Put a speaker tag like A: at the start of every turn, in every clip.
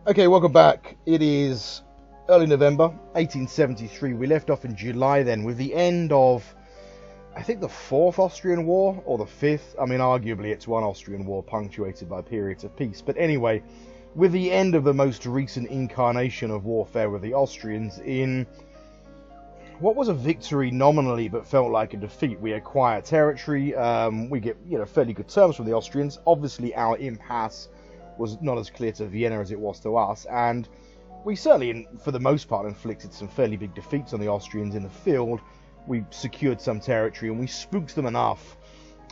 A: Okay, welcome back. It is early November 1873. We left off in July then with the end of, I think, the 4th Austrian War, or the 5th. I mean, arguably it's one Austrian war punctuated by periods of peace. But anyway, with the end of the most recent incarnation of warfare with the Austrians in what was a victory nominally but felt like a defeat. We acquire territory, we get fairly good terms from the Austrians. Obviously our impasse was not as clear to Vienna as it was to us, and we certainly, for the most part, inflicted some fairly big defeats on the Austrians in the field. We secured some territory, and we spooked them enough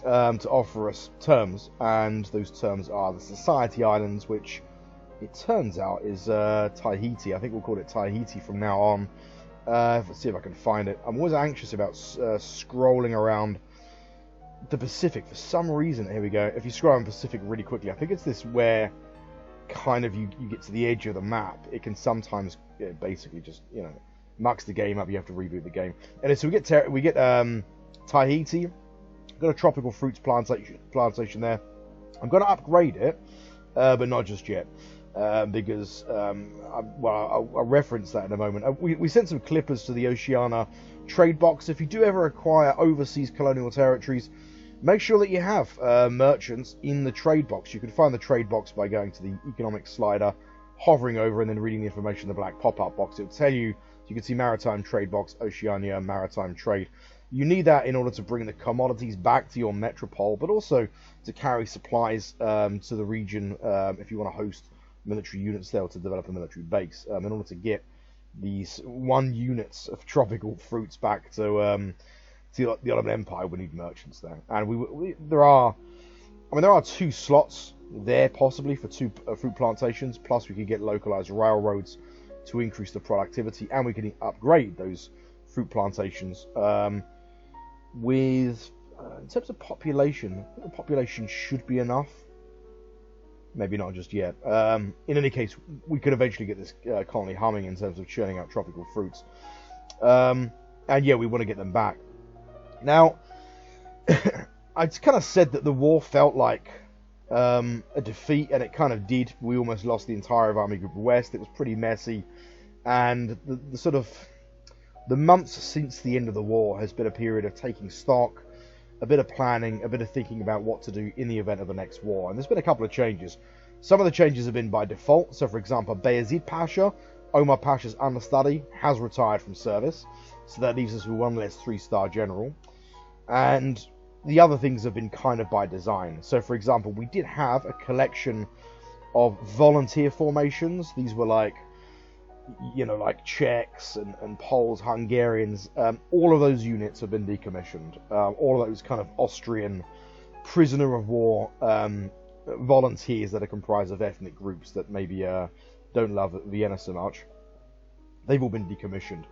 A: to offer us terms, and those terms are the Society Islands, which it turns out is Tahiti. I think we'll call it Tahiti from now on. Let's see if I can find it. I'm always anxious about scrolling around the Pacific for some reason. Here we go. If you scroll on Pacific really quickly, I think it's this where kind of you get to the edge of the map. It can sometimes basically just mucks the game up. You have to reboot the game. And so we get Tahiti. Got a tropical fruits plantation there. I'm going to upgrade it, but not just yet. Because I'll reference that in a moment. We sent some clippers to the Oceania trade box. If you do ever acquire overseas colonial territories, make sure that you have merchants in the trade box. You can find the trade box by going to the economic slider, hovering over, and then reading the information in the black pop-up box. It will tell you. You can see maritime trade box, Oceania maritime trade. You need that in order to bring the commodities back to your metropole, but also to carry supplies to the region if you want to host military units there, or to develop a military base. In order to get these 1 units of tropical fruits back to the Ottoman Empire, we need merchants there. And there are 2 slots there possibly for 2 fruit plantations. Plus, we could get localized railroads to increase the productivity, and we can upgrade those fruit plantations. In terms of population, I think the population should be enough. Maybe not just yet. In any case, we could eventually get this colony humming in terms of churning out tropical fruits. And yeah, we want to get them back. Now, I kind of said that the war felt like a defeat, and it kind of did. We almost lost the entire of Army Group West. It was pretty messy. And the months since the end of the war has been a period of taking stock, a bit of planning, a bit of thinking about what to do in the event of the next war. And there's been a couple of changes. Some of the changes have been by default. So, for example, Bayezid Pasha, Omar Pasha's understudy, has retired from service. So that leaves us with 1 less 3-star general. And the other things have been kind of by design. So, for example, we did have a collection of volunteer formations. These were like Czechs and Poles, Hungarians. All of those units have been decommissioned. All of those kind of Austrian prisoner of war volunteers that are comprised of ethnic groups that maybe don't love Vienna so much, they've all been decommissioned.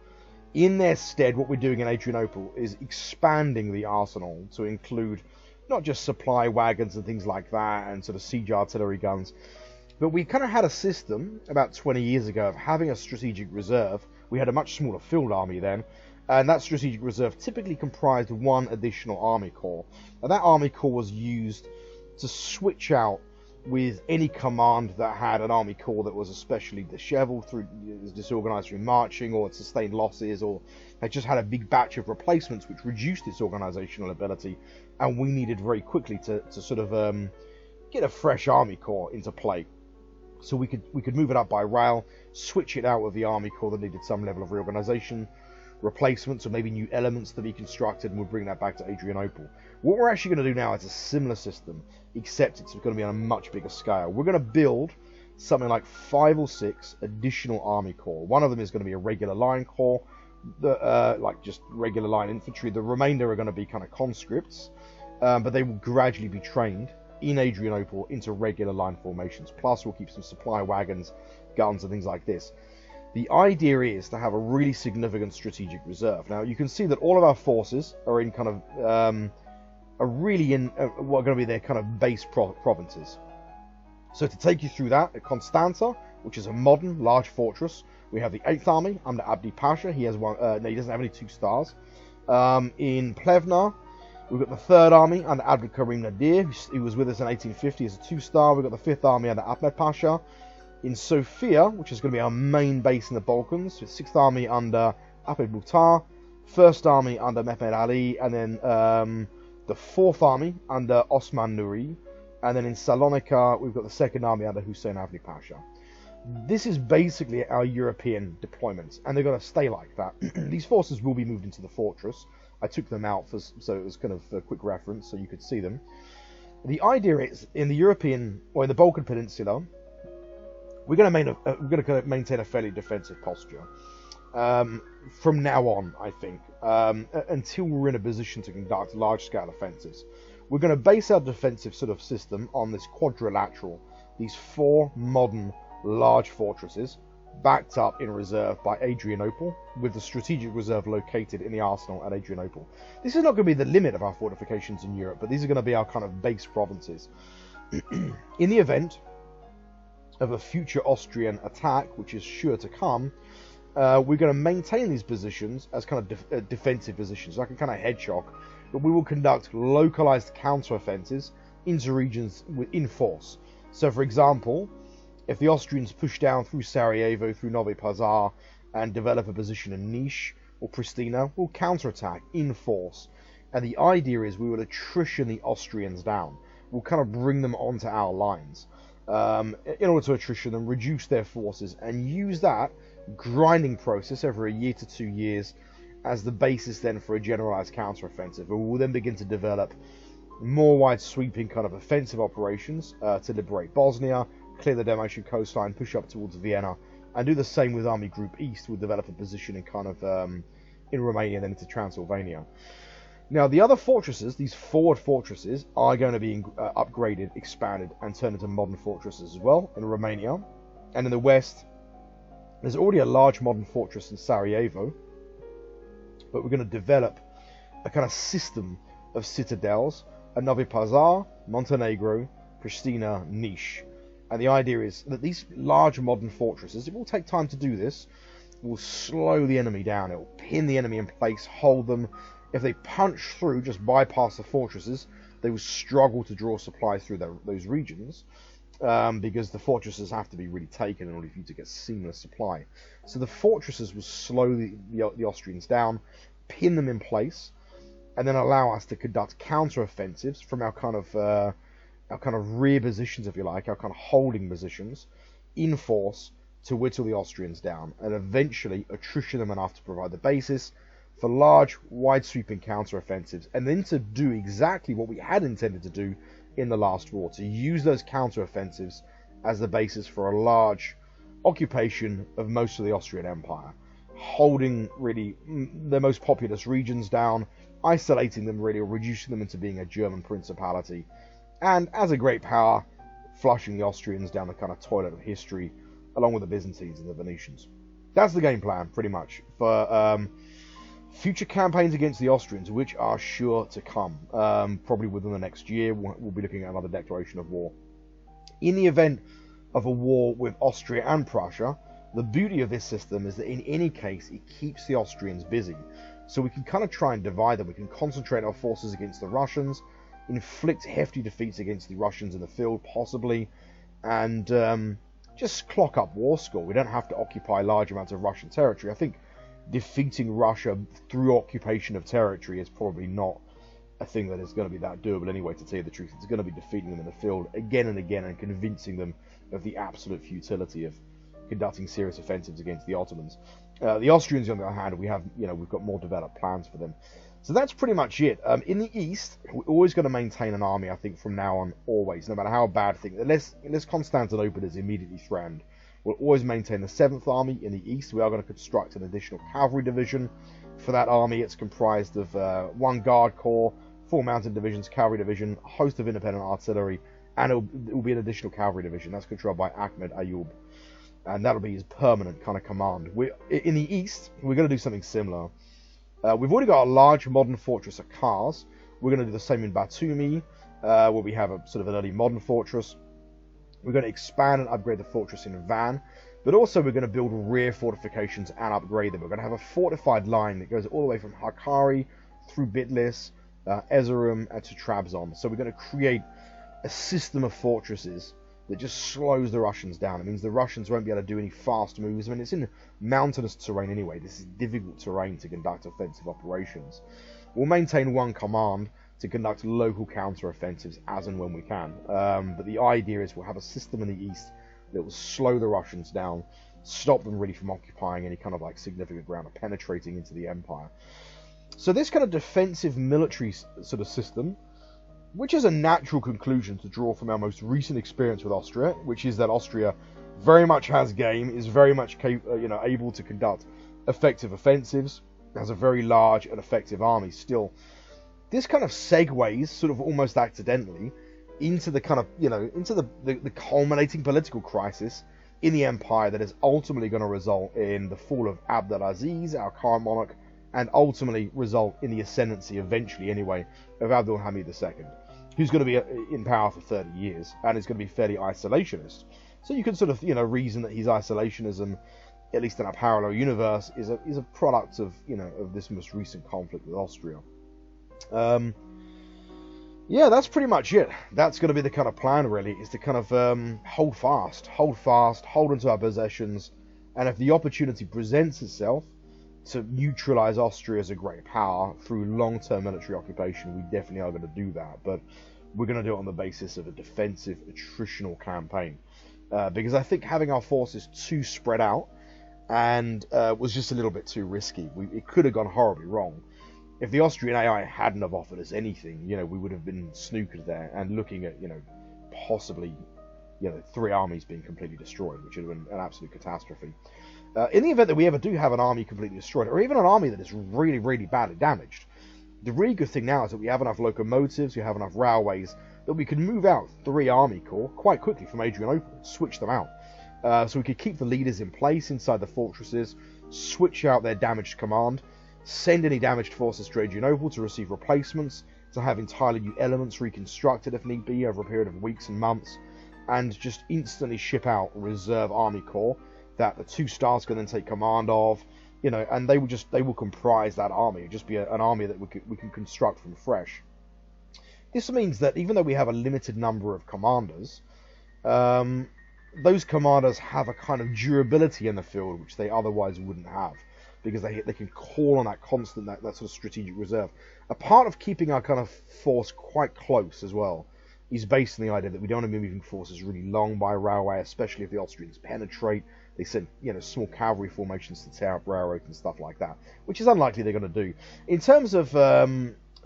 A: In their stead, what we're doing in Adrianople is expanding the arsenal to include not just supply wagons and things like that and sort of siege artillery guns, but we kind of had a system about 20 years ago of having a strategic reserve. We had a much smaller field army then, and that strategic reserve typically comprised 1 additional army corps. And that army corps was used to switch out with any command that had an army corps that was especially disheveled, disorganized through marching, or had sustained losses, or had just had a big batch of replacements which reduced its organizational ability, and we needed very quickly to sort of get a fresh army corps into play. So we could move it up by rail, switch it out with the army corps that needed some level of reorganization, replacements, or maybe new elements to be constructed, and we'll bring that back to Adrianople. What we're actually going to do now is a similar system, except it's going to be on a much bigger scale. We're going to build something like 5 or 6 additional army corps. One of them is going to be a regular line corps, like just regular line infantry. The remainder are going to be kind of conscripts, but they will gradually be trained in Adrianople into regular line formations. Plus, we'll keep some supply wagons, guns, and things like this. The idea is to have a really significant strategic reserve. Now, you can see that all of our forces are in kind of are really in what are going to be their kind of base provinces. So to take you through that, at Constanza, which is a modern large fortress, we have the 8th Army under Abdi Pasha. He has one. No, he doesn't have any 2 stars. In Plevna, we've got the 3rd Army under Abdul Karim Nadir, who was with us in 1850 as a 2-star. We've got the 5th Army under Ahmed Pasha. In Sofia, which is going to be our main base in the Balkans, with 6th Army under Ahmed Mukhtar, 1st Army under Mehmed Ali, and then the 4th Army under Osman Nuri, and then in Salonika we've got the 2nd Army under Hussein Avni Pasha. This is basically our European deployments, and they're going to stay like that. These forces will be moved into the fortress. I took them out so it was kind of a quick reference so you could see them. The idea is, in the European, or in the Balkan Peninsula, we're going to maintain a fairly defensive posture from now on, I think, until we're in a position to conduct large-scale offensives. We're going to base our defensive sort of system on this quadrilateral, these 4 modern large fortresses, backed up in reserve by Adrianople, with the strategic reserve located in the arsenal at Adrianople. This is not going to be the limit of our fortifications in Europe, but these are going to be our kind of base provinces. In the event of a future Austrian attack, which is sure to come, we're going to maintain these positions as kind of defensive positions, like a kind of hedgehog, but we will conduct localized counter-offensives into regions in force. So, for example, if the Austrians push down through Sarajevo, through Novi Pazar, and develop a position in Niš or Pristina, we'll counterattack in force. And the idea is we will attrition the Austrians down. We'll kind of bring them onto our lines in order to attrition them, reduce their forces, and use that grinding process over a year to 2 years as the basis then for a generalized counteroffensive. We will then begin to develop more wide-sweeping kind of offensive operations to liberate Bosnia, clear the Dalmatian coastline, push up towards Vienna, and do the same with Army Group East. We'll develop a position in kind of in Romania and then into Transylvania. Now, the other fortresses, these forward fortresses, are going to be upgraded, expanded, and turned into modern fortresses as well in Romania. And in the west, there's already a large modern fortress in Sarajevo, but we're going to develop a kind of system of citadels at Novi Pazar, Montenegro, Pristina, Niš. And the idea is that these large modern fortresses, it will take time to do this, will slow the enemy down, it will pin the enemy in place, hold them. If they punch through, just bypass the fortresses, they will struggle to draw supplies through those regions, because the fortresses have to be really taken in order for you to get seamless supply. So the fortresses will slow the Austrians down, pin them in place, and then allow us to conduct counter-offensives from our kind of rear positions, if you like, our kind of holding positions, in force to whittle the Austrians down, and eventually attrition them enough to provide the basis for large, wide-sweeping counter-offensives, and then to do exactly what we had intended to do in the last war, to use those counter-offensives as the basis for a large occupation of most of the Austrian Empire, holding really the most populous regions down, isolating them really, or reducing them into being a German principality, and as a great power, flushing the Austrians down the kind of toilet of history, along with the Byzantines and the Venetians. That's the game plan, pretty much, for future campaigns against the Austrians, which are sure to come. Probably within the next year, we'll be looking at another declaration of war. In the event of a war with Austria and Prussia, the beauty of this system is that in any case, it keeps the Austrians busy. So we can kind of try and divide them. We can concentrate our forces against the Russians, inflict hefty defeats against the Russians in the field, possibly, and just clock up war score. We don't have to occupy large amounts of Russian territory. I think defeating Russia through occupation of territory is probably not a thing that is going to be that doable anyway, to tell you the truth. It's going to be defeating them in the field again and again and convincing them of the absolute futility of conducting serious offensives against the Ottomans. The Austrians, on the other hand, we've got more developed plans for them. So that's pretty much it. In the east, we're always going to maintain an army, I think, from now on, always, no matter how bad things. Unless Constantinople is immediately threatened, we'll always maintain the 7th Army in the east. We are going to construct an additional cavalry division for that army. It's comprised of 1 guard corps, 4 mounted divisions, cavalry division, a host of independent artillery, and it will be an additional cavalry division. That's controlled by Ahmed Ayub. And that'll be his permanent kind of command. In the east, we're going to do something similar. We've already got a large modern fortress at Kars. We're going to do the same in Batumi, where we have a sort of an early modern fortress. We're going to expand and upgrade the fortress in Van, but also we're going to build rear fortifications and upgrade them. We're going to have a fortified line that goes all the way from Hakkari through Bitlis, Erzurum, and to Trabzon. So we're going to create a system of fortresses that just slows the Russians down. It means the Russians won't be able to do any fast moves. I mean, it's in mountainous terrain anyway. This is difficult terrain to conduct offensive operations. We'll maintain one command to conduct local counter-offensives as and when we can. But the idea is we'll have a system in the east that will slow the Russians down, stop them really from occupying any kind of like significant ground or penetrating into the empire. So this kind of defensive military sort of system, which is a natural conclusion to draw from our most recent experience with Austria, which is that Austria very much has game, is very much able to conduct effective offensives, has a very large and effective army still. This kind of segues, sort of almost accidentally, into the kind of, into the culminating political crisis in the empire that is ultimately going to result in the fall of Abdulaziz, our current monarch, and ultimately result in the ascendancy, eventually anyway, of Abdulhamid II, who's going to be in power for 30 years, and is going to be fairly isolationist. So you can sort of, reason that his isolationism, at least in a parallel universe, is a product of, of this most recent conflict with Austria. Yeah, that's pretty much it. That's going to be the kind of plan, really, is to kind of hold fast, hold onto our possessions, and if the opportunity presents itself to neutralize Austria as a great power through long-term military occupation, we definitely are going to do that, but we're going to do it on the basis of a defensive, attritional campaign, because I think having our forces too spread out and was just a little bit too risky. It could have gone horribly wrong. If the Austrian AI hadn't have offered us anything, we would have been snookered there and looking at, possibly, 3 armies being completely destroyed, which would have been an absolute catastrophe. In the event that we ever do have an army completely destroyed, or even an army that is really, really badly damaged, the really good thing now is that we have enough locomotives, we have enough railways, that we can move out 3 army corps quite quickly from Adrianople, switch them out. So we could keep the leaders in place inside the fortresses, switch out their damaged command, send any damaged forces to Adrianople to receive replacements, to have entirely new elements reconstructed if need be over a period of weeks and months, and just instantly ship out reserve army corps that the 2 stars can then take command of, and they will comprise that army. It'll just be an army that we can construct from fresh. This means that even though we have a limited number of commanders, those commanders have a kind of durability in the field which they otherwise wouldn't have, because they can call on that constant, that sort of strategic reserve. A part of keeping our kind of force quite close as well is based on the idea that we don't want to be moving forces really long by railway, especially if the Austrians penetrate. They send, small cavalry formations to tear up railroads and stuff like that, which is unlikely they're going to do. In terms of,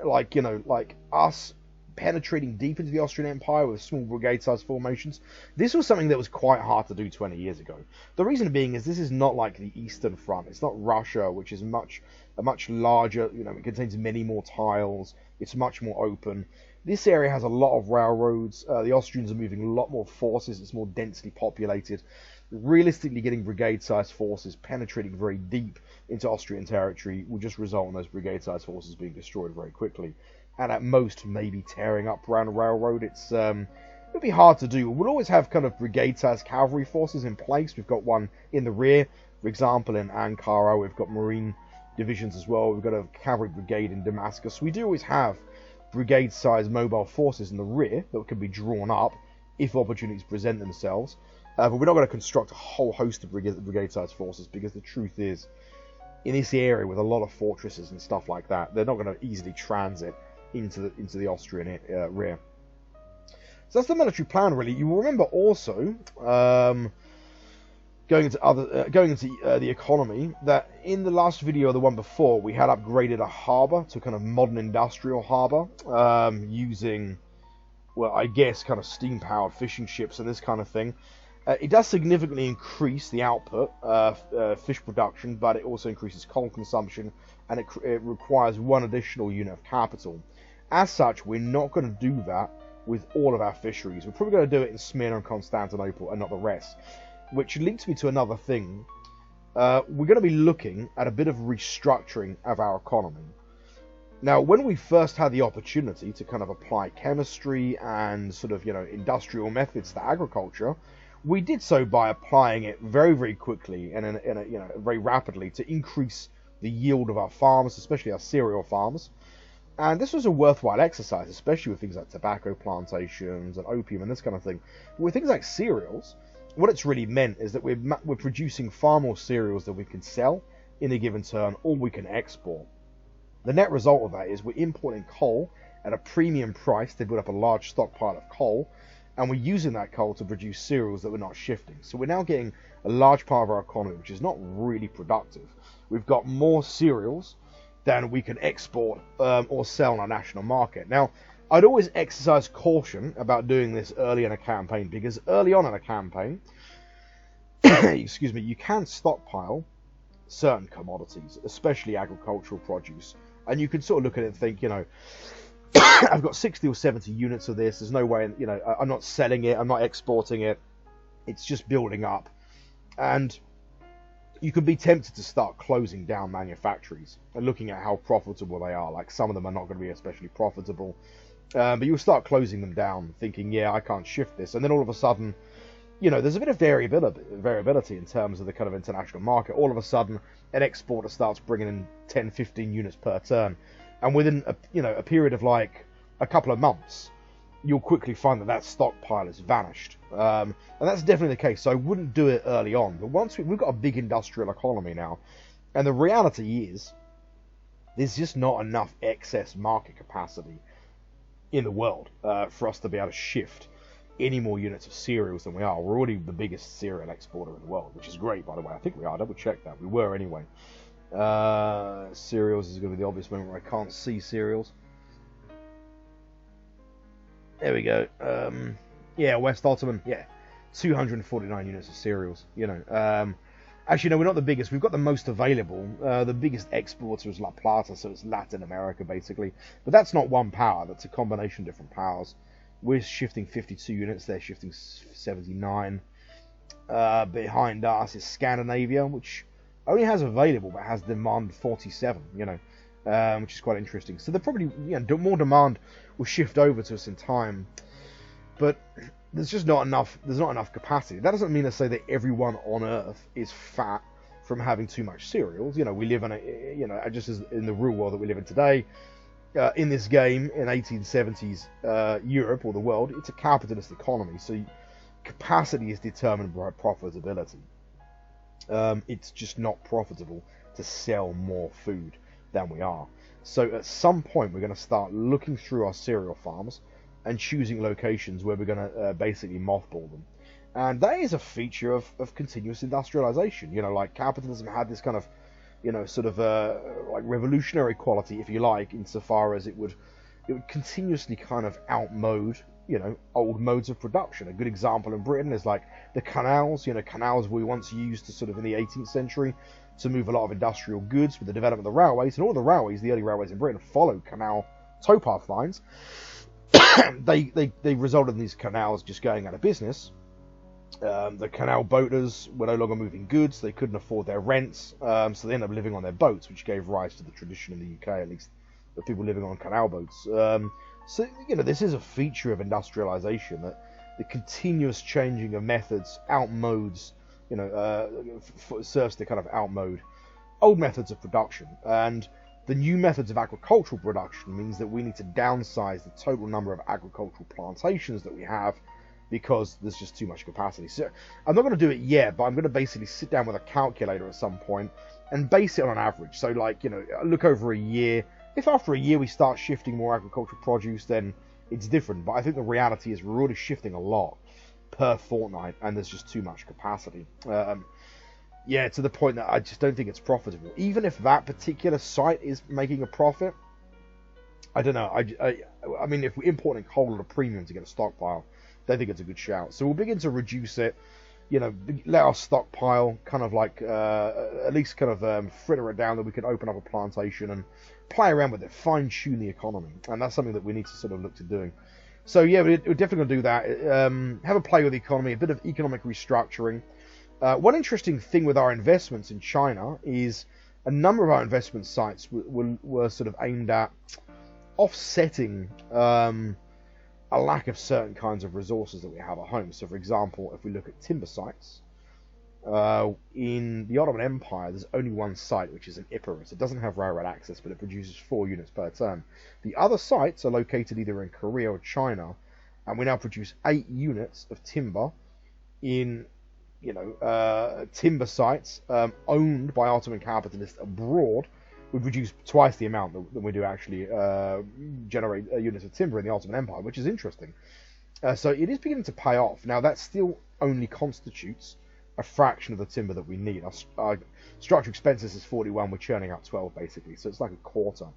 A: like us penetrating deep into the Austrian Empire with small brigade-sized formations, this was something that was quite hard to do 20 years ago. The reason being is this is not like the Eastern Front. It's not Russia, which is a much larger, it contains many more tiles. It's much more open. This area has a lot of railroads. The Austrians are moving a lot more forces. It's more densely populated. Realistically, getting brigade-sized forces penetrating very deep into Austrian territory will just result in those brigade-sized forces being destroyed very quickly, and at most maybe tearing up around a railroad. It'll be hard to do. We'll always have kind of brigade-sized cavalry forces in place. We've got one in the rear, for example, in Ankara. We've got marine divisions as well. We've got a cavalry brigade in Damascus. We do always have brigade-sized mobile forces in the rear that can be drawn up if opportunities present themselves. But we're not going to construct a whole host of brigade-sized forces, because the truth is, in this area with a lot of fortresses and stuff like that, they're not going to easily transit into the Austrian rear. So that's the military plan, really. You will remember also, going into the economy, that in the last video, the one before, we had upgraded a harbour to kind of modern industrial harbour, using, well, I guess, kind of steam-powered fishing ships and this kind of thing. It does significantly increase the output, fish production, but it also increases coal consumption, and it requires 1 additional unit of capital. As such, we're not going to do that with all of our fisheries. We're probably going to do it in Smyrna and Constantinople and not the rest, which leads me to another thing. We're going to be looking at a bit of restructuring of our economy. Now, when we first had the opportunity to kind of apply chemistry and sort of, industrial methods to agriculture, we did so by applying it very, very quickly and very rapidly to increase the yield of our farms, especially our cereal farms. And this was a worthwhile exercise, especially with things like tobacco plantations and opium and this kind of thing. But with things like cereals, what it's really meant is that we're producing far more cereals than we can sell in a given turn, or we can export. The net result of that is we're importing coal at a premium price to build up a large stockpile of coal, and we're using that coal to produce cereals that we're not shifting. So we're now getting a large part of our economy which is not really productive. We've got more cereals than we can export or sell on a national market. Now, I'd always exercise caution about doing this early in a campaign, because early on in a campaign, excuse me, you can stockpile certain commodities, especially agricultural produce, and you can sort of look at it and think, you know, I've got 60 or 70 units of this, there's no way, you know, I'm not selling it, I'm not exporting it, it's just building up. And you could be tempted to start closing down manufactories and looking at how profitable they are. Like, some of them are not going to be especially profitable, but you'll start closing them down thinking, yeah, I can't shift this. And then all of a sudden, you know, there's a bit of variability in terms of the kind of international market. All of a sudden, an exporter starts bringing in 10, 15 units per turn, and within a period of like a couple of months, you'll quickly find that stockpile has vanished. And that's definitely the case. So I wouldn't do it early on. But once we've got a big industrial economy now, and the reality is, there's just not enough excess market capacity in the world for us to be able to shift any more units of cereals than we are. We're already the biggest cereal exporter in the world, which is great, by the way. I think we are. Double check that. We were anyway. Cereals is going to be the obvious moment where I can't see cereals. There we go. Yeah, West Ottoman. Yeah, 249 units of cereals. You know, actually, no, we're not the biggest. We've got the most available. The biggest exporter is La Plata, so it's Latin America, basically. But that's not one power. That's a combination of different powers. We're shifting 52 units. They're shifting 79. Behind us is Scandinavia, which only has available, but has demand 47, you know, which is quite interesting. So they're probably, you know, more demand will shift over to us in time, but there's just not enough. There's not enough capacity. That doesn't mean to say that everyone on Earth is fat from having too much cereals. You know, we live in a, you know, just as in the real world that we live in today. In this game, in 1870s Europe or the world, it's a capitalist economy, so capacity is determined by profitability. It's just not profitable to sell more food than we are. So at some point, we're going to start looking through our cereal farms and choosing locations where we're going to basically mothball them. And that is a feature of continuous industrialization. You know, like capitalism had this kind of, you know, sort of like revolutionary quality, if you like, insofar as it would continuously kind of outmode, you know, old modes of production. A good example in Britain is like the canals. You know, canals we once used to sort of in the 18th century to move a lot of industrial goods with the development of the railways. And all the railways, the early railways in Britain, followed canal towpath lines. they resulted in these canals just going out of business. The canal boaters were no longer moving goods. They couldn't afford their rents, so they ended up living on their boats, which gave rise to the tradition in the UK, at least, of people living on canal boats. So, you know, this is a feature of industrialization, that the continuous changing of methods outmodes, you know, serves to kind of outmode old methods of production. And the new methods of agricultural production means that we need to downsize the total number of agricultural plantations that we have, because there's just too much capacity. So I'm not going to do it yet, but I'm going to basically sit down with a calculator at some point and base it on an average. So, like, you know, look over a year. If after a year we start shifting more agricultural produce, then it's different. But I think the reality is we're already shifting a lot per fortnight, and there's just too much capacity. Yeah, to the point that I just don't think it's profitable. Even if that particular site is making a profit, I don't know. I mean, if we're importing coal at a premium to get a stockpile, I don't think it's a good shout. So we'll begin to reduce it, you know, let our stockpile kind of like, at least kind of fritter it down, that we can open up a plantation and play around with it, fine-tune the economy. And that's something that we need to sort of look to doing. So yeah, we're definitely going to do that. Have a play with the economy, a bit of economic restructuring. One interesting thing with our investments in China is a number of our investment sites were sort of aimed at offsetting a lack of certain kinds of resources that we have at home. So, for example, if we look at timber sites, In the Ottoman Empire, there's only one site, which is in Epirus. It doesn't have railroad access, but it produces 4 units per turn. The other sites are located either in Korea or China, and we now produce 8 units of timber in, timber sites owned by Ottoman capitalists abroad. We produce twice the amount that we do actually generate units of timber in the Ottoman Empire, which is interesting. So it is beginning to pay off. Now, that still only constitutes a fraction of the timber that we need. Our structural expenses is 41, we're churning out 12 basically, so it's like a quarter.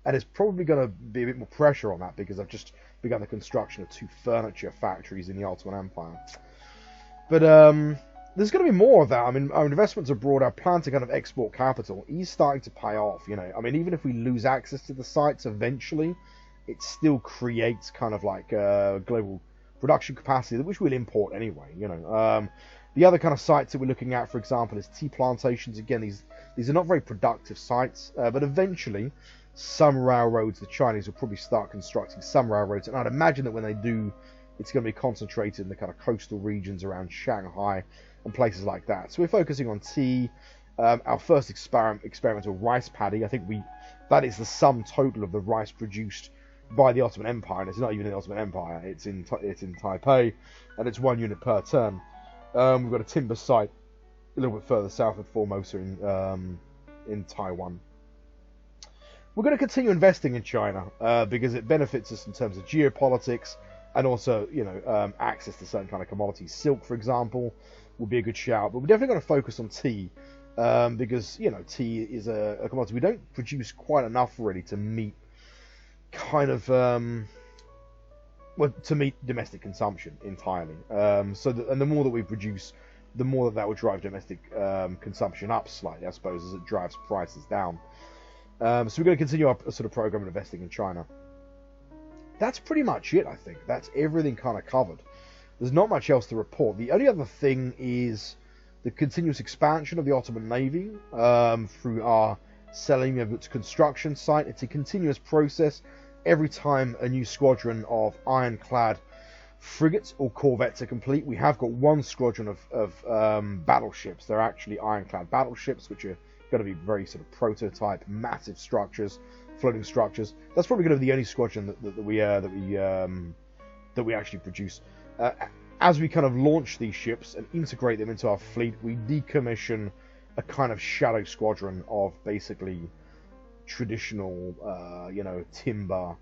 A: And it's probably going to be a bit more pressure on that because I've just begun the construction of 2 furniture factories in the Ottoman Empire. But there's going to be more of that. I mean, our investments abroad, our plan to kind of export capital is starting to pay off. I mean, even if we lose access to the sites eventually, it still creates kind of like global production capacity, which we'll import anyway. The other kind of sites that we're looking at, for example, is tea plantations. Again, these are not very productive sites, but eventually some railroads, the Chinese will probably start constructing some railroads, and I'd imagine that when they do, it's going to be concentrated in the kind of coastal regions around Shanghai and places like that. So we're focusing on tea. Our first experimental rice paddy, I think that is the sum total of the rice produced by the Ottoman Empire, and it's not even in the Ottoman Empire, it's in Taipei, and it's 1 unit per turn. We've got a timber site a little bit further south of Formosa in Taiwan. We're going to continue investing in China because it benefits us in terms of geopolitics and also, access to certain kind of commodities. Silk, for example, will be a good shout, but we're definitely going to focus on tea because, tea is a commodity we don't produce quite enough really to meet to meet domestic consumption entirely. And the more that we produce, the more that will drive domestic consumption up slightly, I suppose, as it drives prices down. So we're going to continue our sort of program of investing in China. That's pretty much it, I think. That's everything kind of covered. There's not much else to report. The only other thing is the continuous expansion of the Ottoman Navy through our selling of its construction site. It's a continuous process. Every time a new squadron of ironclad frigates or corvettes are complete, we have got 1 squadron of battleships. They're actually ironclad battleships, which are going to be very sort of prototype, massive structures, floating structures. That's probably going to be the only squadron that we actually produce. As we kind of launch these ships and integrate them into our fleet, we decommission a kind of shadow squadron of basically traditional, timber,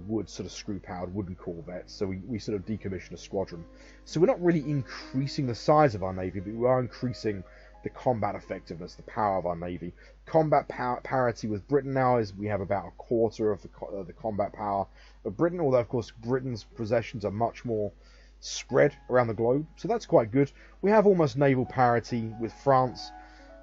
A: wood sort of screw-powered wooden corvettes. So we sort of decommission a squadron. So we're not really increasing the size of our navy, but we are increasing the combat effectiveness, the power of our navy. Combat parity with Britain now is we have about a quarter of the combat power of Britain, although of course Britain's possessions are much more spread around the globe, so that's quite good. We have almost naval parity with France,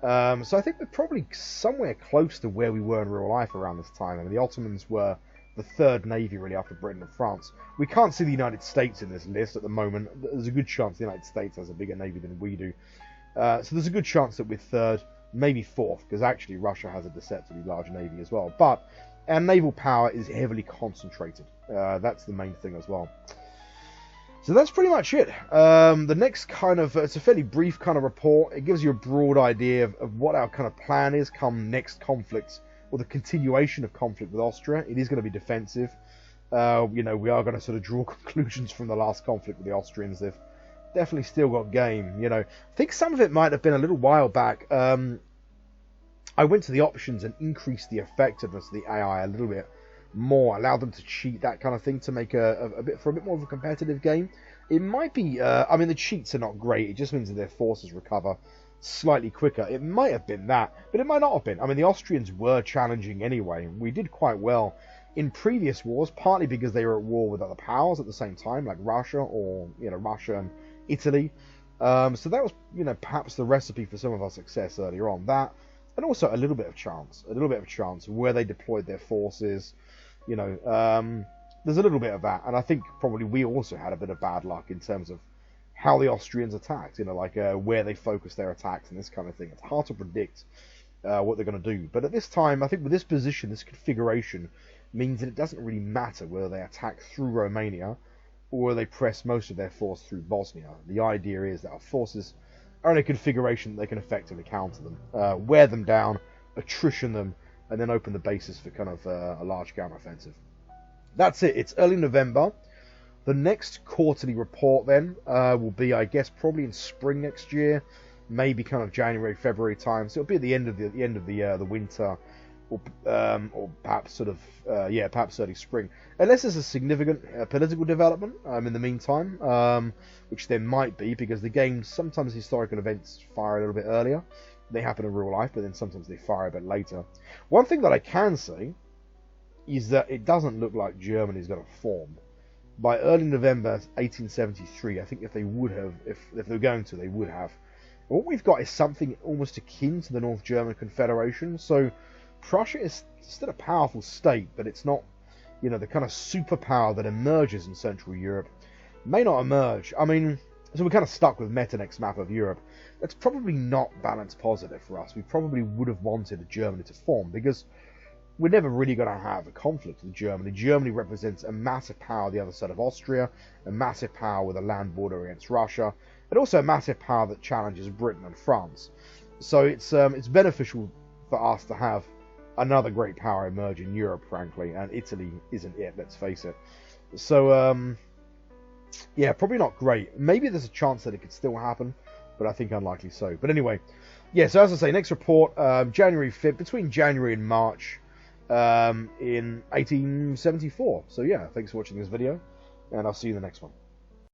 A: so I think we're probably somewhere close to where we were in real life around this time. I mean, the Ottomans were the 3rd navy really after Britain and France. We can't see the United States in this list at the moment. There's a good chance the United States has a bigger navy than we do. So there's a good chance that we're 3rd, maybe 4th, because actually Russia has a deceptively large navy as well. But our naval power is heavily concentrated. That's the main thing as well. So that's pretty much it. The next kind of, it's a fairly brief kind of report. It gives you a broad idea of what our kind of plan is come next conflict, or the continuation of conflict with Austria. It is going to be defensive. We are going to sort of draw conclusions from the last conflict with the Austrians. They've definitely still got game. I think some of it might have been a little while back. I went to the options and increased the effectiveness of the AI a little bit more, allowed them to cheat, that kind of thing, to make a bit more of a competitive game. It might be, the cheats are not great. It just means that their forces recover slightly quicker. It might have been that, but it might not have been. I mean, the Austrians were challenging anyway. We did quite well in previous wars, partly because they were at war with other powers at the same time, like Russia Russia and Italy. So that was, perhaps the recipe for some of our success earlier on. That, and also a little bit of chance where they deployed their forces. There's a little bit of that, and I think probably we also had a bit of bad luck in terms of how the Austrians attacked, where they focused their attacks and this kind of thing. It's hard to predict what they're going to do, but at this time, I think with this position, this configuration means that it doesn't really matter whether they attack through Romania or will they press most of their force through Bosnia? The idea is that our forces are in a configuration that they can effectively counter them, wear them down, attrition them, and then open the basis for kind of a large counteroffensive. That's it. It's early November. The next quarterly report then will be, I guess, probably in spring next year, maybe kind of January, February time. So it'll be at the end of the winter, or perhaps sort of perhaps early spring, unless there's a significant political development in the meantime, which there might be, because the game, sometimes historical events fire a little bit earlier. They happen in real life, but then sometimes they fire a bit later. One thing that I can say is that it doesn't look like Germany's going to form. By early November 1873, I think if they were going to, they would have. And what we've got is something almost akin to the North German Confederation. So Prussia is still a powerful state, but it's not, the kind of superpower that emerges in Central Europe may not emerge. I mean, so we're kind of stuck with Metternich's map of Europe. That's probably not balanced positive for us. We probably would have wanted Germany to form, because we're never really going to have a conflict with Germany. Germany represents a massive power the other side of Austria, a massive power with a land border against Russia, and also a massive power that challenges Britain and France. So it's beneficial for us to have another great power emerge in Europe, frankly, and Italy isn't it, let's face it. So, yeah, probably not great. Maybe there's a chance that it could still happen, but I think unlikely so. But anyway, yeah, so as I say, next report, January 5th, between January and March, in 1874. So yeah, thanks for watching this video, and I'll see you in the next one.